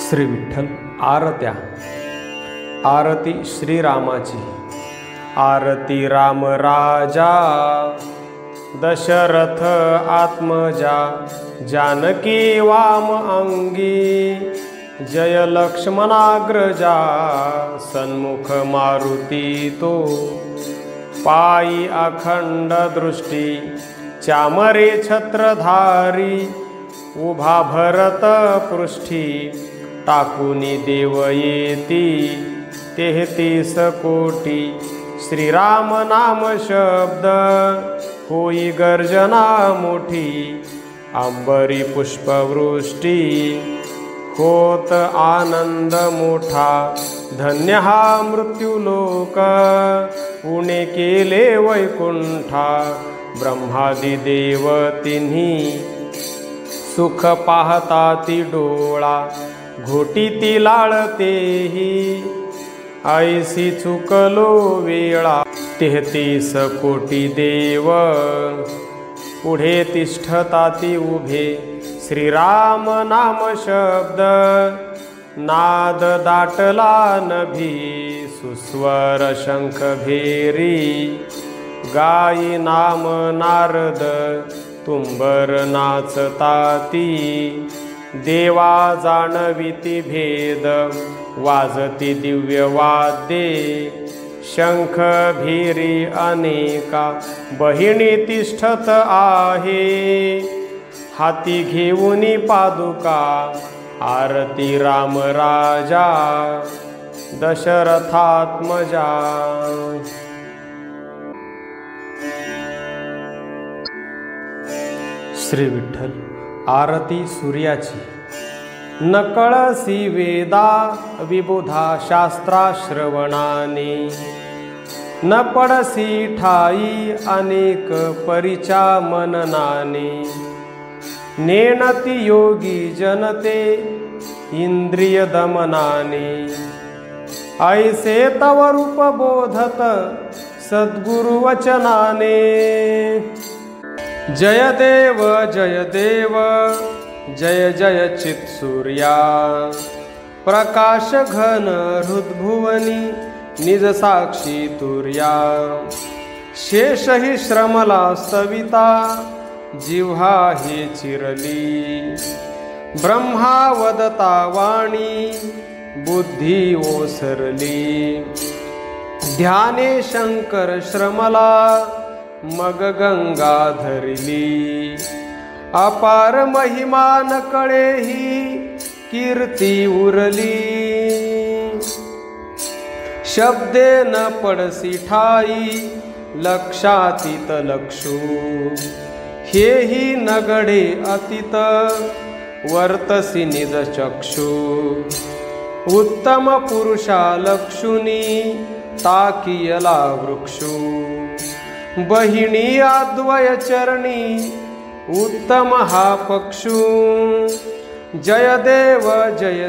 श्री विठ्ठल आरत्या। आरती श्रीरामाची। आरती राम राजा दशरथ आत्मजा जानकी वाम अंगी जय लक्ष्मणाग्रजा सन्मुख मारुती तो पायी अखंड दृष्टी चामरे छत्रधारी उभा भरत पृष्ठी टाकुनी देव येती 33 कोटी श्रीराम नाम शब्द होई गर्जना मोठी अंबरी पुष्पवृष्टी होत आनंद मोठा धन्य हा मृत्युलोक पुणे केले वैकुंठा ब्रह्मादि देव तिन्ही सुख पाहता ती डोळा घोटी ती लाळतेही ऐसी चुकलो वेळा 33 कोटी देव पुढे तिष्ठता ती उभे श्रीराम नाम शब्द नाद दाटला नभी सुस्वर शंख भेरी गाई नाम नारद तुंबर नाचताती देवा जाणविती भेद वाजती दिव्य वाद्ये शंख भीरी अनेका बहिणी तिष्ठत आहे हाती घेऊनी पादुका आरती राम राजा दशरथात्मजा। श्री विठ्ठल आरती सूर्याची। नकळसी वेदा विबुधा शास्त्रा श्रवणाने न पडसी ठाई अनेक परिचा मननाने नेणती योगी जनते इंद्रिय दमनाने ऐसे तव रूप बोधत सद्गुरु वचनाने जय देव जय जय चित सूर्या प्रकाश घन हृद्भुवनी निज साक्षी तुर्या शेष ही श्रमला स्तविता जिव्हा ही चिरली ब्रह्मा वदता वाणी बुद्धी ओसरली ध्याने शंकर श्रमला मग गंगा धरली अपार महिमा न कळेही कीर्ती उरली शब्दे न पडसी ठाई लक्षातीत लक्षू हेही नगडे अतीत वर्तसी निज चक्षु उत्तम पुरुषा लक्षुनी ताकियला वृक्षू बहिणी अद्वय चरणी उत्तम हा पक्षू जय देव जय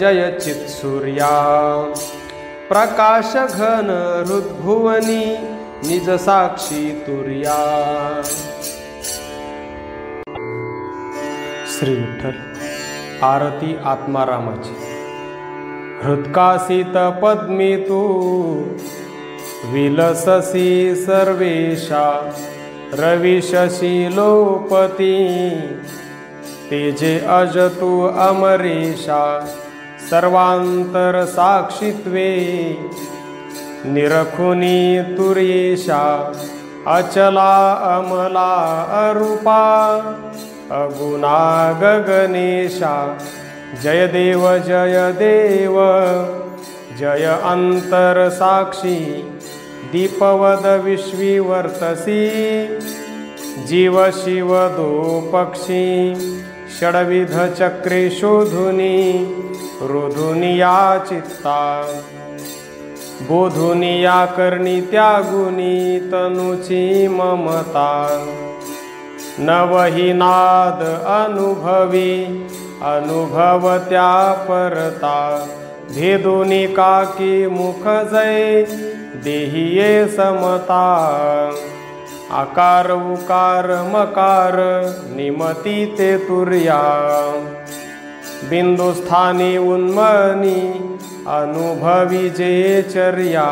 जय चित सूर्या प्रकाश घन हृद्भुवनी निज साक्षी तुर्या। श्री विठ्ठल आरती आत्मारामाची। हृत्कासित पद्मी तू विलससी सर्वेशा रविशशी लोपती तेजे अजतु अमरेशा सर्वांतर साक्षित्वे निरखुनी तुर्येशा अचला अमला अरूपा अगुणा गगनेशा जय देव जय अंतर साक्षी दीपवद विश्वी वर्तसी जीव शिव दो पक्षी षडविध चक्रे शोधुनी रोधुनिया चित्ता बोधुनिया करणी त्यागुनी तनुची ममता नवही नाद अनुभवत्या परता भेदुनी काकी मुख जय देहिये समता आकार उकार मकार निमती ते तुर्या बिंदुस्थानी उन्मनी अनुभवी जे चर्या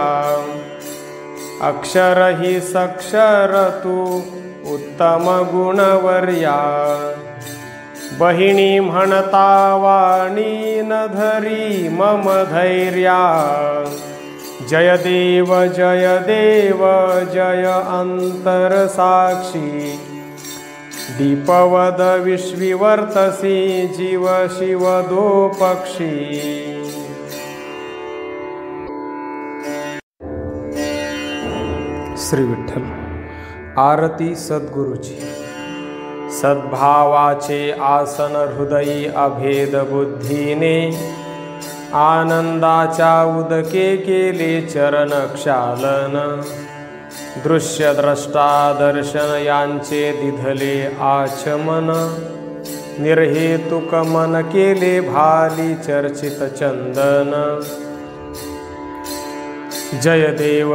अक्षर ही सक्षर तू उत्तम गुणवर्या बहिणी म्हणता वाणी न धरी मम धैर्या जय देव जय अंतर साक्षी दीपवद विश्विवर्तसी जीव शिव दो पक्षी। श्री विठ्ठल। आरती सद्गुरूची। सद्भावाचे आसन हृदयी अभेद बुद्धीने आनंदाच्या उदके केले चरण क्षालन दृश्य द्रष्टा दर्शन यांचे दिधले आचमन निर्हेतुक मन केले भाली चर्चित चंदन जय देव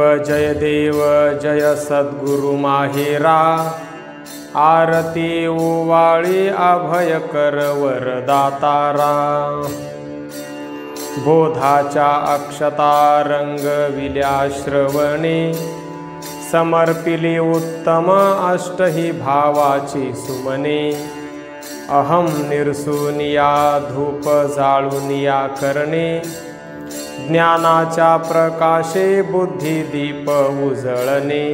जय सद्गुरु माहेरा आरती ओवाळी अभय कर वरदातारा बोधाच्या अक्षता रंगविल्या श्रवणे समर्पिली उत्तम अष्टही भावाची सुमने अहम निर्सूनिया धूप जाळूनिया करणे ज्ञानाच्या प्रकाशे बुद्धी दीप उजळणे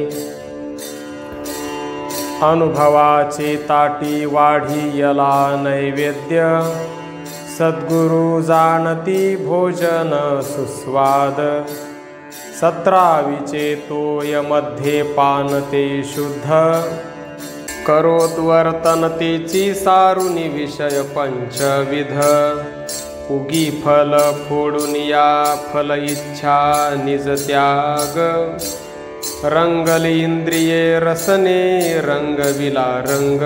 अनुभवाची ताटी वाढीयला नैवेद्य सद्गुरु जाणती भोजन सुस्वाद 17वीचे तोय मध्ये पानते शुद्ध करोद्वर्तन तेची सारुनी विषय पंचविध उगी फल फोडून या फल इच्छा निज त्याग रंगली इंद्रिये रसने रंगविला रंग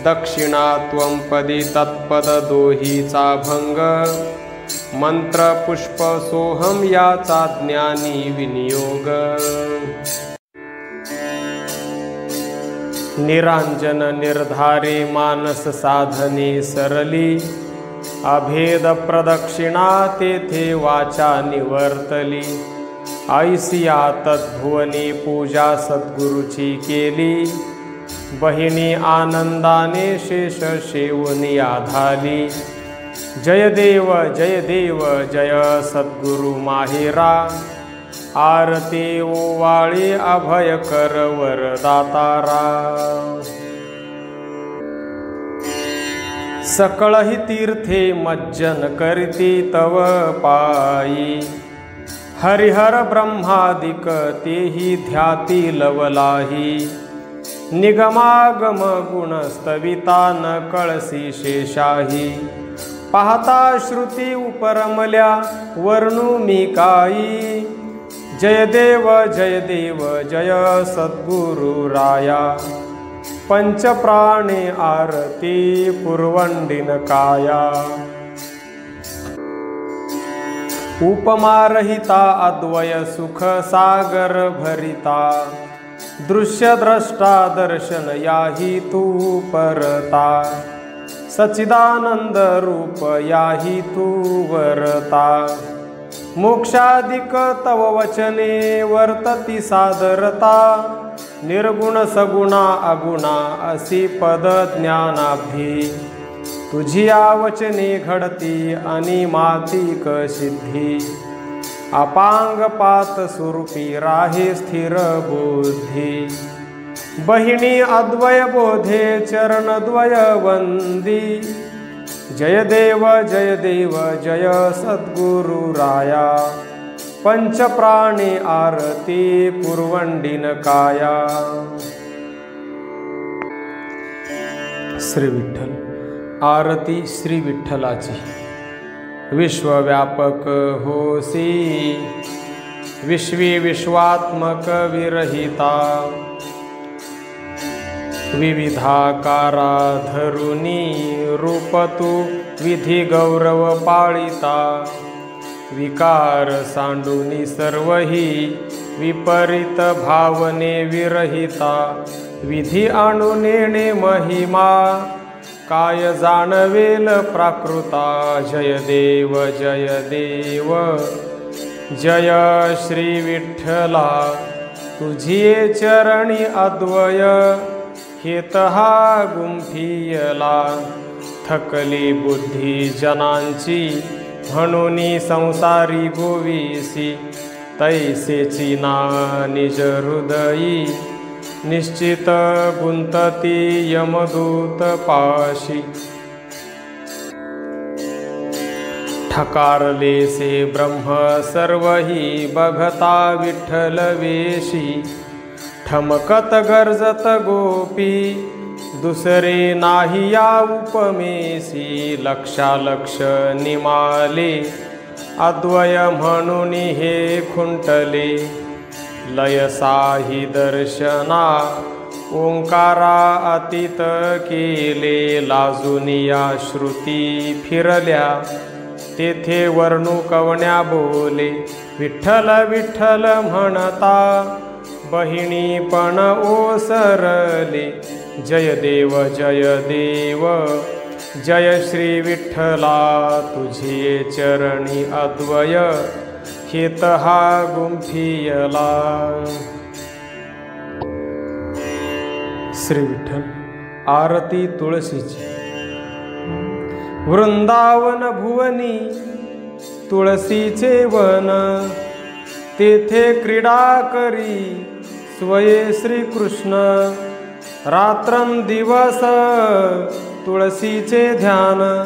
दक्षिणा त्वं पदी तत्पद दोहीचा भंग मंत्र पुष्प सोहम याचा ज्ञानी विनियोग निरांजन निर्धारे मानस साधने सरली अभेद प्रदक्षिणा तेथे वाचा निवर्तली ऐसिया तद्भुवनी पूजा सद्गुरुची केली बहिणी आनंदाने शेष शेवनी आधाली जय देव जय सद्गुरु माहेरा आरती ओवाळी अभय कर वरदातारा सकळही तीर्थे मज्जन करीती तव पायी हरिहर ब्रह्मादिक तेही ध्याती लवलाही निगमागम गुणस्तविता न कळसी शेषाही पाहता श्रुती उपरमल्या वर्णू मी काही जय देव जय सद्गुरु राया पंचप्राणे आरती पुरवंडिन काया उपमारहिता अद्वय सुख सागर भरिता दृश्य द्रष्टा दर्शन याही तू परता सच्चिदानंद रूप याही तू वरता मोक्षादिक तव वचने वर्तती सादरता निर्गुण सगुणा अगुणा असी पद ज्ञानाब्धी तुझी वचने घडती अनिमातिक सिद्धी अपांग पात स्वरूपी राहे स्थिर बुद्धी बहिणी अद्वय बोधे चरणद्वय वंदी जय देव जय सद्गुरु राया पंचप्राणे आरती पुरवंडिन काया। श्री विठ्ठल। आरती श्री विठ्ठलाची। विश्वव्यापक होसी विश्वी विश्वात्मक विरहिता विविधाकारा धरुनी रूप तू विधी गौरव पाळिता विकार सांडूनी सर्वही विपरीत भावने विरहिता विधी आणून नेणे महिमा काय जाणवेल प्राकृता. जय देव जय देव जय श्री विठ्ठला. तुझिये चरणी अद्वय हेत हा गुंफियला. थकली बुद्धी जनांची म्हणून संसारी गोविसी. तैसेची ना निज हृदयी निश्चित गुंतती यमदूत पाशी. ठकारले से ब्रह्म सर्वही बघता विठ्ठल वेशी. ठमकत गरजत गोपी दुसरे नाही या उपमेसी. लक्षालक्ष निमाले अद्वय म्हणून हे खुंटले. लयसाही दर्शना ओंकारा अतीत केले. लाजुनिया श्रुती फिरल्या तेथे वर्णू कवण्या बोले. विठ्ठल विठ्ठल म्हणता बहिणी पण ओसरले. जय देव जय देव जय श्री विठ्ठला. तुझे चरणी अद्वय हेत हा गुंफियला. श्री विठ्ठल. आरती तुळशीची. वृंदावन भुवनी तुळशीचे वन. तेथे क्रीडा करी स्वये श्रीकृष्ण. रात्रंदिवस तुळशीचे ध्यान.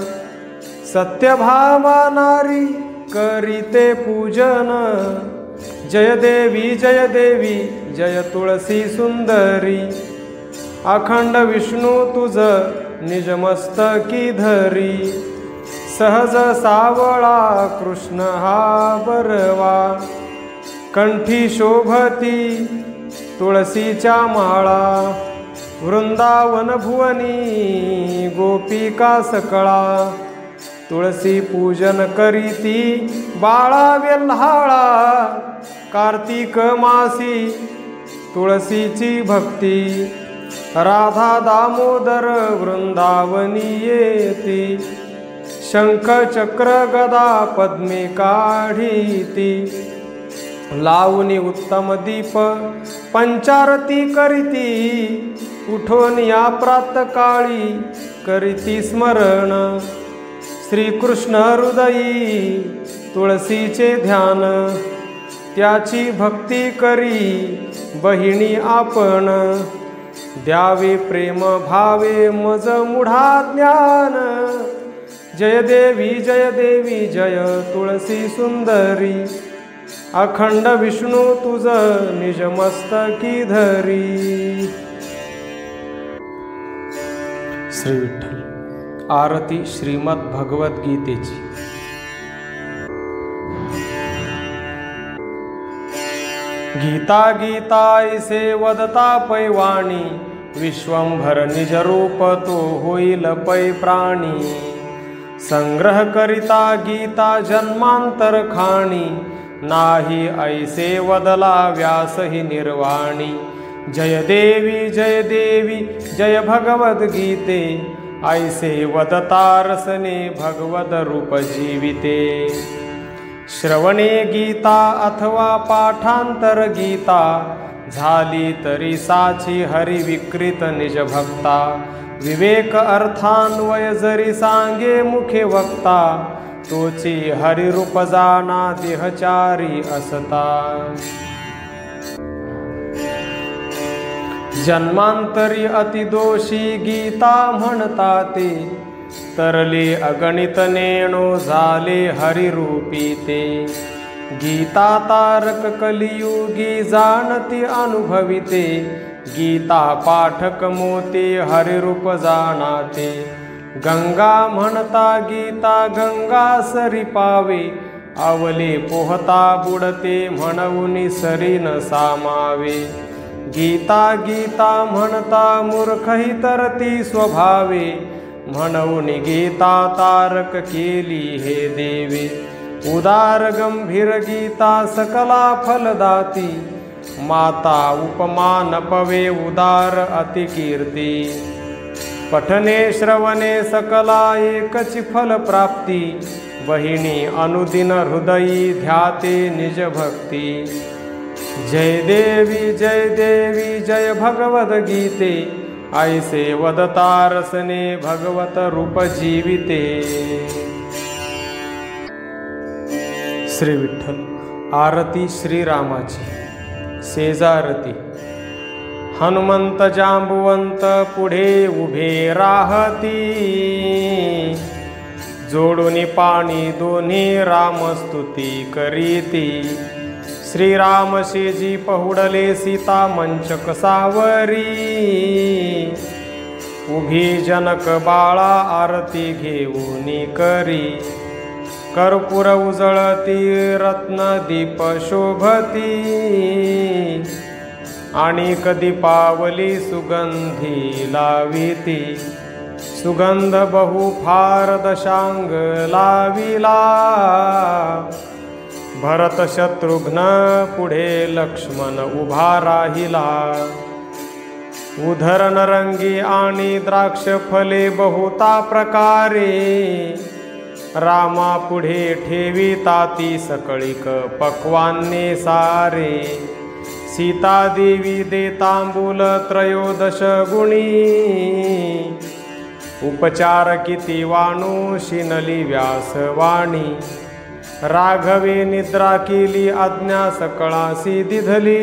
सत्यभामा नारी करीते पूजन. जय देवी जय तुळसी सुंदरी. अखंड विष्णू तुझ निजमस्तकी धरी. सहज सावळा कृष्ण हा बरवा. कंठी शोभती तुळशीच्या माळा. वृंदावन भुवनी गोपिका सकळा. तुळसी पूजन करीती बाळा वेल्हाळा. कार्तिक मासी तुळशीची भक्ती. राधा दामोदर वृंदावनी येती. शंख चक्र गदा पद्मे काढीती. लावणी उत्तम दीप पंचारती करीती. उठून या प्रातकाळी करीती स्मरण. श्रीकृष्ण हृदयी तुळशीचे ध्यान. त्याची भक्ती करी बहिणी आपण. द्यावे प्रेम भावे मज मुढा ज्ञान. जय देवी जय तुळसी सुंदरी. अखंड विष्णू तुझ निजमस्तकी धरी. श्री विठ्ठल. आरती श्रीमद भगवत गीतेची. गीता गीता ऐसे वदता पैवाणी. विश्वंभर निज रूप तो होईल पै प्राणी. संग्रह करिता गीता जन्मांतर खाणी. नाही ऐसे वदला व्यास ही निर्वाणी. जय देवी जय भगवद गीते. ऐसे वदता रसने भगवद रूप जीविते. श्रवणे गीता अथवा पाठांतर गीता. झाली तरी साची हरी विकृत निज भक्ता. विवेक अर्थान्वय जरी सांगे मुखे वक्ता. तोची हरिरूप जाना देहचारी असता. जन्मांतरी अतिदोषी गीता म्हणता ते. तरले अगणित नेणो झाले हरिरूपी ते. गीता तारक कलियुगी जाणती अनुभविते. गीता पाठक मोते हरिरूप जाणाते. गंगा म्हणता गीता गंगा सरी पावे. आवले पोहता बुडते म्हणून सरी न सामावे. गीता गीता म्हणता मूर्खही तरती स्वभावे. म्हणून गीता तारक केली हे देवे. उदार गंभीर गीता सकला फलदाती. माता उपमा नपवे उदार अतिकीर्ती. पठने श्रवणे सकला एकची फल प्राप्ती, बहिणी अनुदिन हृदयी ध्याते निज भक्ती। जय देवी जय भगवद गीते, ऐसे वदता रसने भगवत रूप जीविते। श्री विठ्ठल। आरती श्रीरामाची। शेजारती। हनुमंत जांबुवंत पुढे उभे राहती, जोडून पाणी दोन्ही रामस्तुती करीती। श्रीराम शेजी पहुडले सीता मंचक सावरी, उभी जनक बाळा आरती घेऊनी करी। कर्पूर उजळती रत्न दीप शोभती, आणि कधी पावली सुगंधी लाविती। सुगंध बहु फार दशांग लाविला, भरत शत्रुघ्न पुढे लक्ष्मण उभा राहिला। उधरण रंगी आणि द्राक्ष फले बहुता प्रकारे, रामा पुढे ठेविता ती सकळीक पक्वान्ने सारे। सीता देवी देतांबूल त्रयोदश गुणी, उपचार किती वाणू शिनली व्यासवाणी। राघवे निद्रा केली आज्ञा सकळासी दिधली,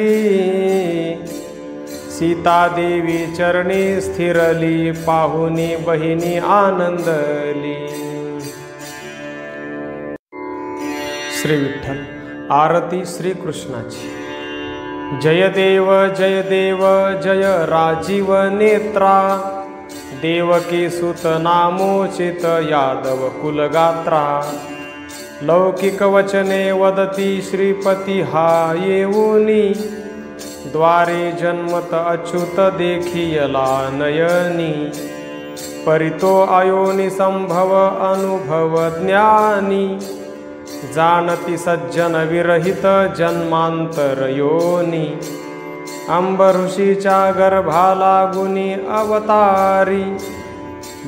सीता देवी चरणी स्थिरली पाहुनी बहिणी आनंदली। श्री विठ्ठल। आरती श्रीकृष्णाची। जय देव जय राजीव नेत्रा, देवकी सुत नामोचित यादव कुलगात्रा। लौकिक वचने वदती श्रीपती हा येऊनी, द्वारे जन्मत अच्युत देखियला नयनी। परितो अयोनी संभव अनुभव ज्ञानी, जानती सज्जन विरहित जन्मांतर योनी। अंबऋषीच्या गर्भाला गुणी अवतारी,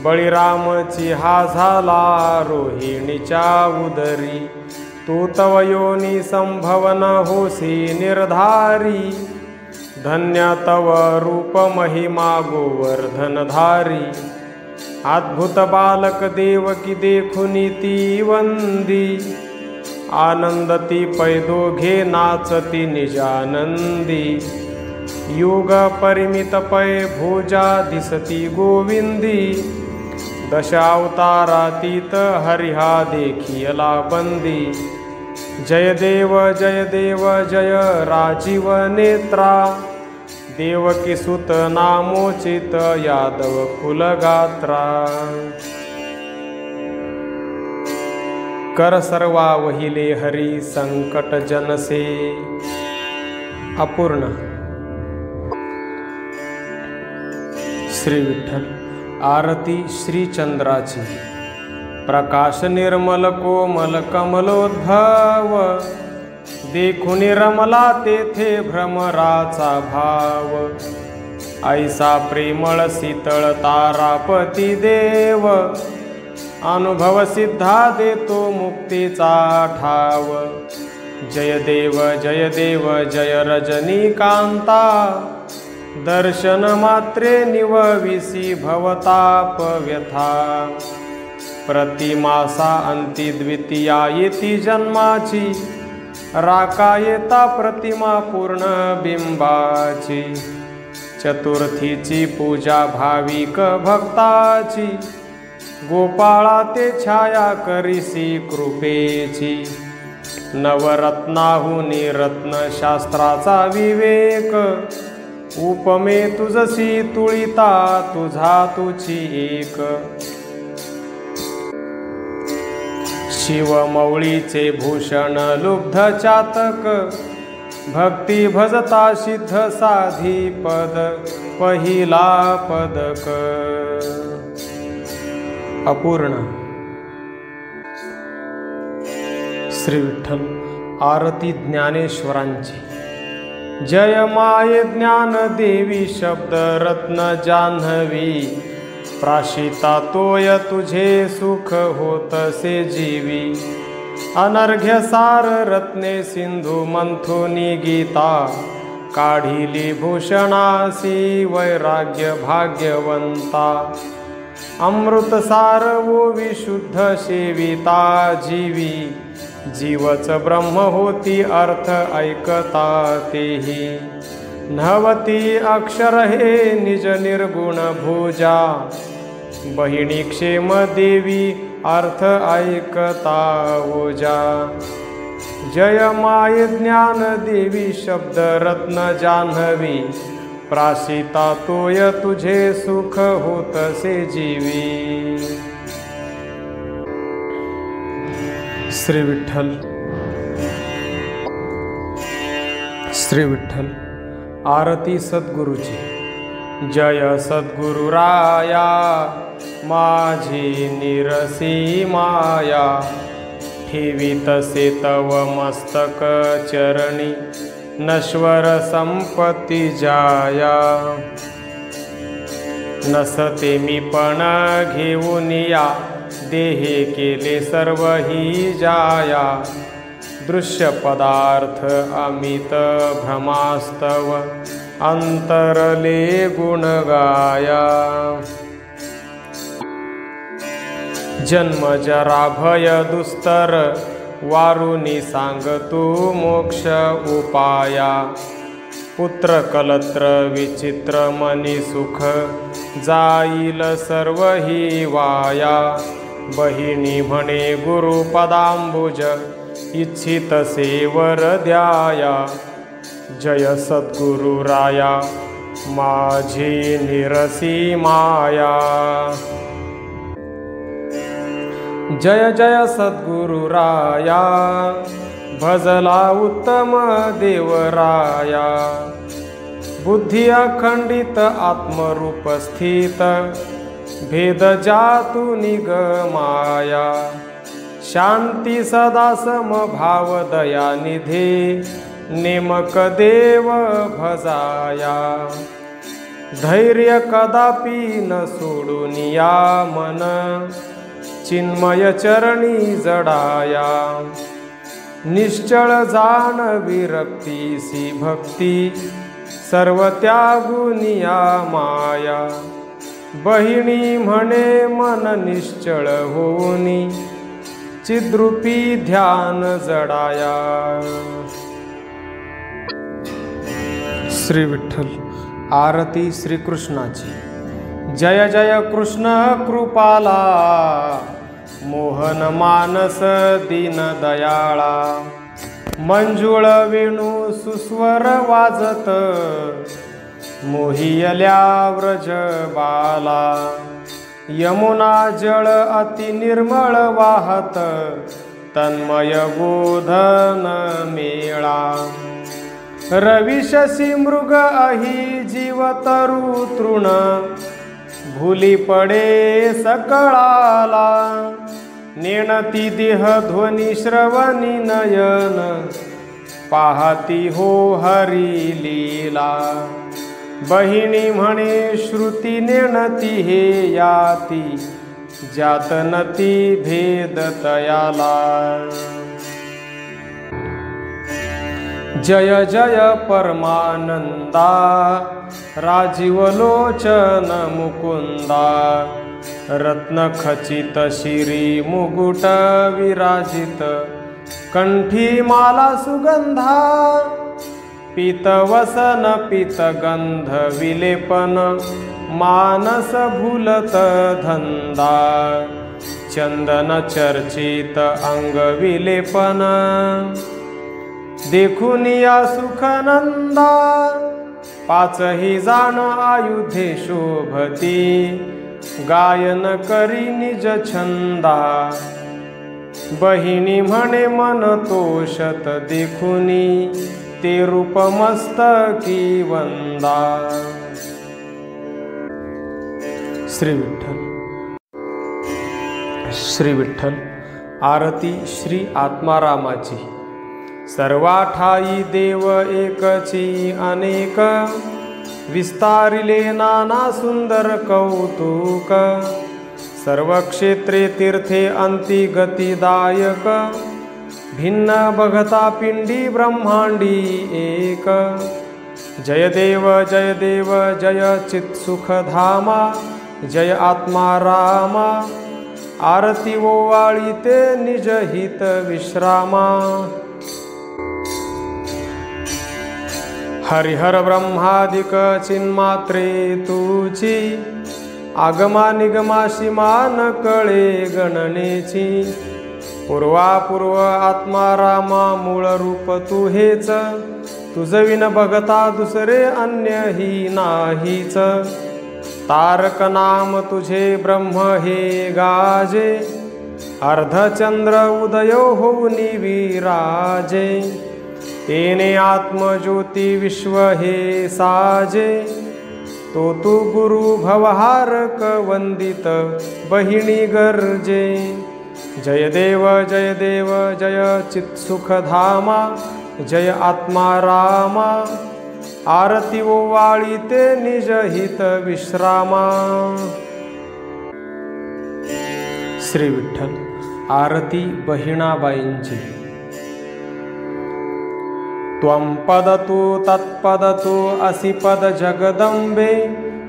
बळीरामची हा झाला रोहिणीच्या उदरी। तू तव योनी संभवन होसी निर्धारी, धन्य तव रूप महिमा गोवर्धनधारी। अद्भुत बालक देवकी देखुनी ती वंदी, आनंदती पै दोघे नाचती निजानंदी। युग परिमित पै भुजा दिसती गोविंदी, दशावतारातीत हरिहा देखियला बंदी। जय देव जय राजीव नेत्रा, देवकी सुत नामोचित यादव कुलगात्रा। कर सर्वा वहिले हरी संकट जनसे अपूर्ण। श्री विठ्ठल। आरती श्रीचंद्राची। प्रकाश निर्मल कोमल कमलोद्भव, देखून रमला तेथे भ्रमराचा भाव। ऐसा प्रेमळ शीतळ तारापती देव, अनुभव सिद्धा देतो मुक्तीचा ठाव। जय देव जय रजनीकांता, दर्शन मात्रे निवविसी भवताप व्यथा। प्रतिमासा अंती द्वितीया येती जन्माची, राका येता प्रतिमा पूर्ण बिंबाची। चतुर्थीची पूजा भाविक भक्ताची, गोपाळा ते छाया करिसी कृपेची। नवरत्नाहुनी रत्न शास्त्राचा विवेक, उपमे तुझसी तुळिता तुझा तुची एक। शिवमौळीचे भूषण लुब्ध चातक, भक्ती भजता सिद्ध साधी पद पहिला पदक। अपूर्ण। श्री विठ्ठल। आरती ज्ञानेश्वरांची। जय माये ज्ञान देवी शब्द रत्न जान्हवी, प्राशिता तोय तुझे सुख होतसे जीवी। अनर्घ्य सार रत्ने सिंधू मंथुनी गीता, काढिली भूषणासी वैराग्य भाग्यवंता। अमृतसार वो विशुद्ध सेविता जीवी, जीवच ब्रह्म होती अर्थ ऐकता तेही। नवती अक्षर हे निज निर्गुण भुजा, बहिणी क्षेम देवी अर्थ ऐकता ओजा। जय माय ज्ञान देवी शब्द रत्न जान्हवी, प्राशिता तोय तुझे सुख होतसे जीवी। श्री विठ्ठल श्री विठ्ठल। आरती सद्गुरुची। जय सद्गुरुराया माझी निरसी माया, ठेवीतसे तव मस्तक चरणी नश्वर संपत्ती जाया। नसते मी पण घेऊन या, देहे केले सर्व ही जाया। दृश्य पदार्थ अमित भ्रमास्तव, अंतरले गुण गाया। जन्म जरा भय दुस्तर, वारुनी सांगतू मोक्ष उपाया। पुत्र कलत्र विचित्र मनी सुख, जाईल सर्व ही वाया। बहिणी म्हणे गुरुपदांबुज, इच्छित सेवर द्याया। जय सद्गुरुराया माझी निरसी माया। जय जय सद्गुरुराया भजला उत्तम देवराया। बुद्धी अखंडित आत्मरूप स्थित, भेद जातु निगमाया। शांती सदा समभाव दया निधे, नेमक देव भजाया। धैर्य कदापि न सोडून या मन, चिन्मय चरणी जडाया। निश्चळ जाण विरक्तीसी भक्ती, सर्व त्यागुनिया माया। बहिणी म्हणे मन निश्चळ होऊनी, चिद्रूपी ध्यान जडाया। श्री विठ्ठल। आरती श्री कृष्णाची। जय जय कृष्ण कृपाला, मोहन मानस दीन दयाळा। मंजुळ वेणू सुस्वर वाजत, मोहियल्या व्रज बाला। यमुना जळ अति निर्मळ वाहत, तन्मय गोधन मेळा। रवी शशी मृग अहि जीव तरु तृण, भूली पडे सकळाला। नेणती देह ध्वनी श्रवणी नयन, पाहती हो हरी लीला। बहिणी म्हणे श्रुती नेणती हे याती, जातनती भेद तयाला। जय जय परमानंदा, राजीव लोचन मुकुंदा। रत्न खचित शिरी मुकुट विराजित, कंठी माला सुगंधा। पीतवसन पीतगंध विलेपन, मानस भूलत धंदा। चंदन चर्चित अंग विलेपन, देखून या सुखनंदा। पाचही जाण आयुधे शोभती, गायन करी निज छंदा। बहिणी म्हणे मन तोषत देखुनी, ते रूप मस्तकी वंदा। श्री विठ्ठल। श्री विठ्ठल। आरती श्री आत्मारामाची। सर्वा ठाई देव एकची अनेक, विस्तारिले नाना सुंदर कौतुक, सर्व क्षेत्रे तीर्थे अंती गतिदायक, भिन्न बघता पिंडी ब्रह्मांडी एक। जय देव जय चित सुख धामा, जय आत्मा रामा, आरती ओवाळी ते निज हित विश्रामा। हरिहर ब्रह्मादिक चिन्मात्रे तुची, आगमा निगमा सीमा न कळे गणनेची। पूर्वापूर्व आत्मा रामा मूळ रूप तू हेच, तुझविन बघता दुसरे अन्यही नाहीच। तारक नाम तुझे ब्रह्म हे गाजे, अर्धचंद्र उदय होऊनी विराजे। तेने आत्मज्योती विश्व हे साजे, तो तू गुरु भवहारक वंदित बहिणी गर्जे। जय देव जय चित सुख धामा, जय आत्मा रामा, आरती ओवाळी ते निज हित विश्रामा। श्री विठ्ठल आरती बहिणाबाईंची। त्वं पद तू तत्पद तू असि पद जगदंबे,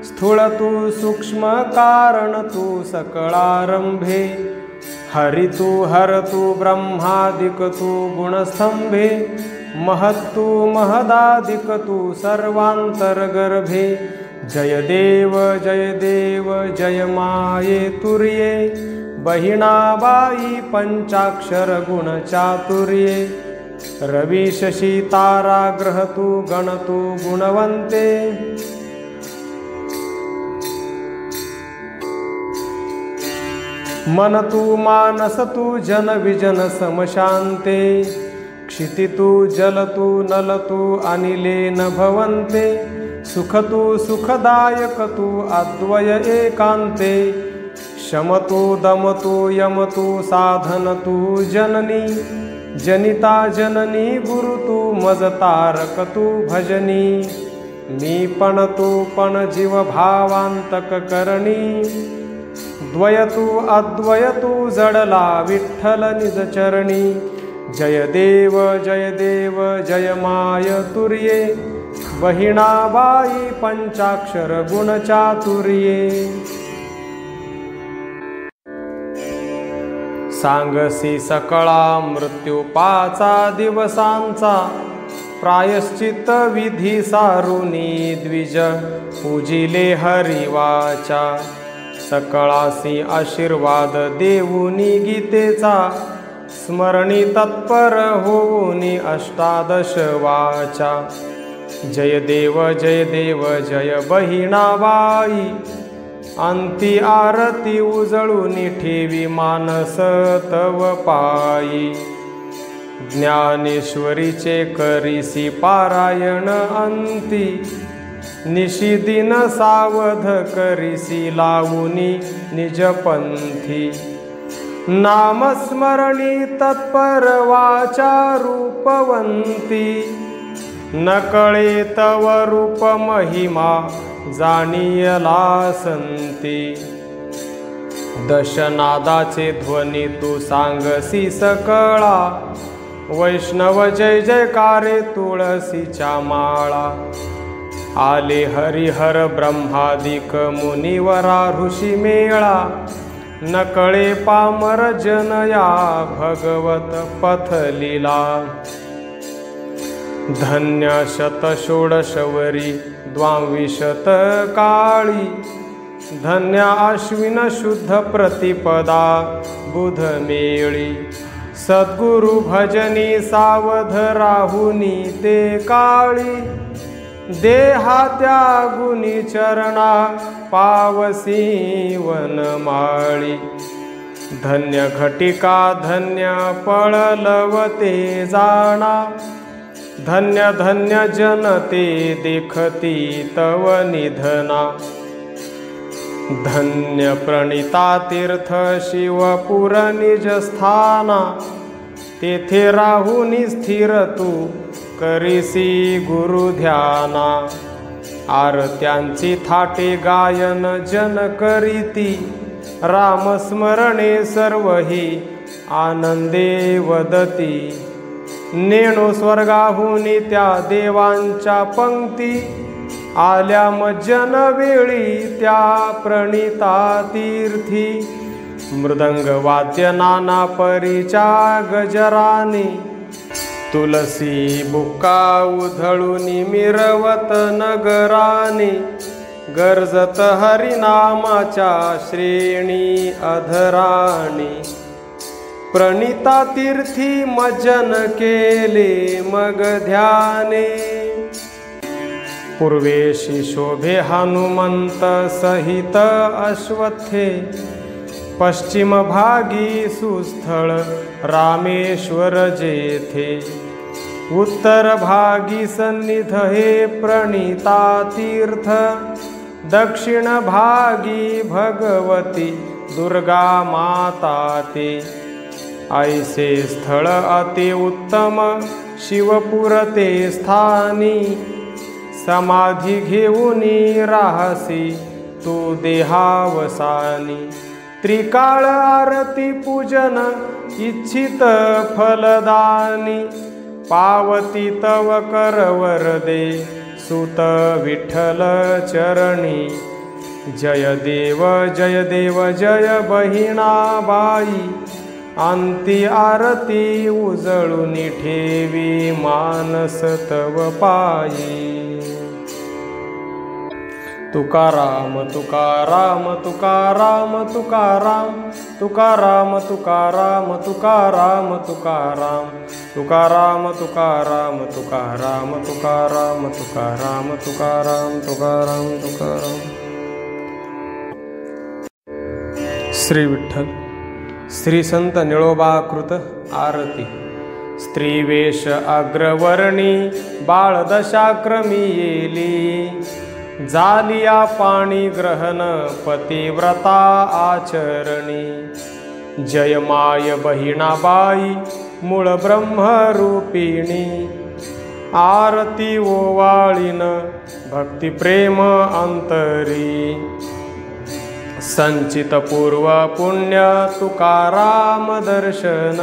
स्थूल तू सूक्ष्म कारण तू सकळारंभे। हरि तू हर तू ब्रह्मादिक तू गुणस्तंभे, महत्तू महदादिक तू सर्वांतरगर्भे। जय देव जय माये तुर्ये, बहिणाबाई पंचाक्षर गुण चातुर्ये। रवि शशी तारा ग्रह तू गण तू गुणवंते, मन तू मानस तू जन विजन समशांते। क्षिति तू जल तू नल तू अनिले न भवन्ते, सुख तू सुखदायक तू अद्वय एकांते। शम तू दम तू यम तू साधन तू जननी, जनिता जननी गुरु तू मज तारक तू भजनी। मी पण तू पण जीव भावांतक करणी, द्वय तू अद्वय तू जडला विठ्ठल निज चरणी। जय देव जय माय तुर्ये, बहिणाबाई पंचाक्षर गुण चातुर्ये। सांगसी सकळा मृत्यू पाचा दिवसांचा, प्रायश्चित विधी सारुनी द्विज पूजिले हरिवाचा। सकळासी आशीर्वाद देऊनी गीतेचा, स्मरणी तत्पर होऊनी अष्टादश वाचा। जय देव जय बहिणाबाई, अंती आरती उजळूनी ठेवी मानस तव पायी। ज्ञानेश्वरीचे करीसी पारायण अंती, निशिदिन सावध करीसी लावूनी निजपंथी। नामस्मरणी तत्पर वाचा रूपवंती, नकळे तव रूप महिमा जाणीयला संती। दशनादाचे ध्वनी तू सांगसी सकळा, वैष्णव जय जयकारे तुळशीच्या माळा। आले हरिहर ब्रह्मादिक मुनिवरा ऋषी मेळा, नकळे पामर जनया भगवत पथलीला। धन्य शत षोडशवरी द्वाविशत काळी, धन्य आश्विन शुद्ध प्रतिपदा बुध मेळी। सद्गुरु भजनी सावध राहुनी ते काळी, देहा त्यागुनी चरणा पावसी वनमाळी। धन्य घटिका धन्य पळलवते जाणा, धन्य धन्य जनते देखती तव निधना। धन्य प्रणिता तीर्थ शिवपुर निज स्थाना, तेथे राहुनी स्थिर तू करीसी गुरु ध्याना। आरत्यांची थाटे गायन जन करीती, रामस्मरणे सर्वही आनंदे वदती। नेणो स्वर्गाहुनी त्या देवांच्या पंक्ती, आल्या मज्जन वेळी त्या प्रणिता तीर्थी। मृदंग वाद्य नाना परीच्या गजराने, तुलसी बुक्का उधळूनी मिरवत नगराने। गर्जत हरिनामाच्या श्रेणी अधराने, प्रणिता तीर्थी मज्जन केले मग ध्याने। पूर्वेशी शोभे हनुमंत सहित अश्वत्थे, पश्चिम भागी सुस्थळ रामेश्वर जेथे। उत्तर भागी सन्निध हे प्रणिता तीर्थ, दक्षिण भागी भगवती दुर्गा माता ते। ऐसे स्थळ अति उत्तम शिवपुर ते स्थानी, समाधी घेऊनी राहसी तू देहावसानी। त्रिकाळ आरती पूजन इच्छित फलदानी, पावती तव करवर दे सुत विठ्ठल चरणी। जय देव जय देव जय बहिणाबाई, अंती आरती उजळूनी ठेवी मानस तव पायी। तुकाराम तुकाराम तुकाराम तुकाराम, तुकाराम तुकाराम तुकाराम तुकाराम, तुकाराम तुकाराम तुकाराम तुकाराम तुकाराम तुकाराम तुकाराम तुकाराम। श्री विठ्ठल श्री संत निळोबाकृत आरती। स्त्रीवेश अग्रवर्णी बाळदशाक्रमी येली, जालिया पाणी ग्रहण पतिव्रता आचरणी। जय माय बहिणाबाई मूळ ब्रह्मरूपिणी, आरती ओवाळीन भक्ती प्रेम अंतरी। संचित पूर्व पुण्य तुकाराम दर्शन,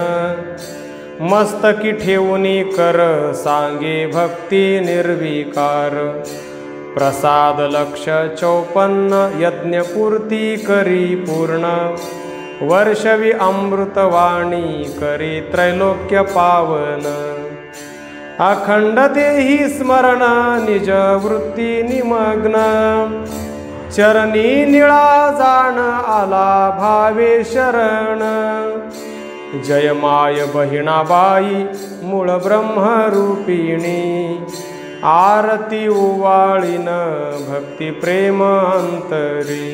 मस्तकी ठेवूनी कर सांगे भक्ती निर्विकार। प्रसाद लक्ष 54 यज्ञपूर्ती करी पूर्ण, वर्षवी अमृतवाणी करी त्रैलोक्य पावन। अखंड देही स्मरण निज वृत्ती निमग्न, चरणी निळा जाण आला भावे शरण। जय माय बहिणाबाई मूळ ब्रह्मरूपिणी, आरती ओवाळीन भक्ती प्रेम अंतरी।